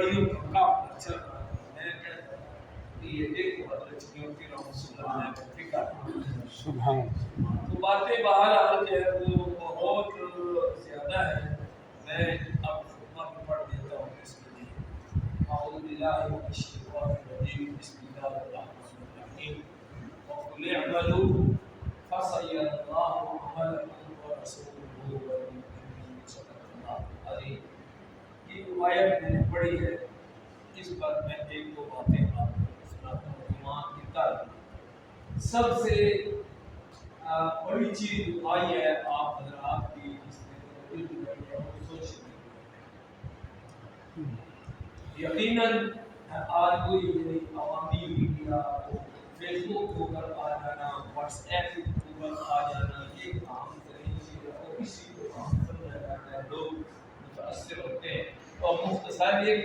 بڑیوں کا کافلا چل رہا ہے. میں کہتا ہوں کہ یہ دیکھو حضرت کیونکہ رسول اللہ کا فکر سبحان تو باتیں بہرحال جو ہے وہ بہت زیادہ ہے. میں اب خطبہ بھی پڑھ دیتا ہوں اس کے لیے. اعوذ باللہ من الشیطان الرجیم. بسم اللہ الرحمن الرحیم. وقل اعملوا فسيرى الله عملكم ورسوله والمؤمنون. صدق اللہ العظیم. یہ آیت میں نے پڑھی ہے. اس پر میں ایک دو باتیں آپ کو سناتا ہوں. ایمان کی تعریف سب سے بڑی چیز جو آئی ہے آپ حضرات کی اس میں سوچ یقیناً آج کوئی عوامی میڈیا فیس بک کے اوپر آ جانا, واٹس ایپ کے اوپر آ جانا, یہ عام ترین چیز ہے اور اسی کو عام سمجھا جاتا ہے. لوگ متاثر ہوتے ہیں. اور مختصر ایک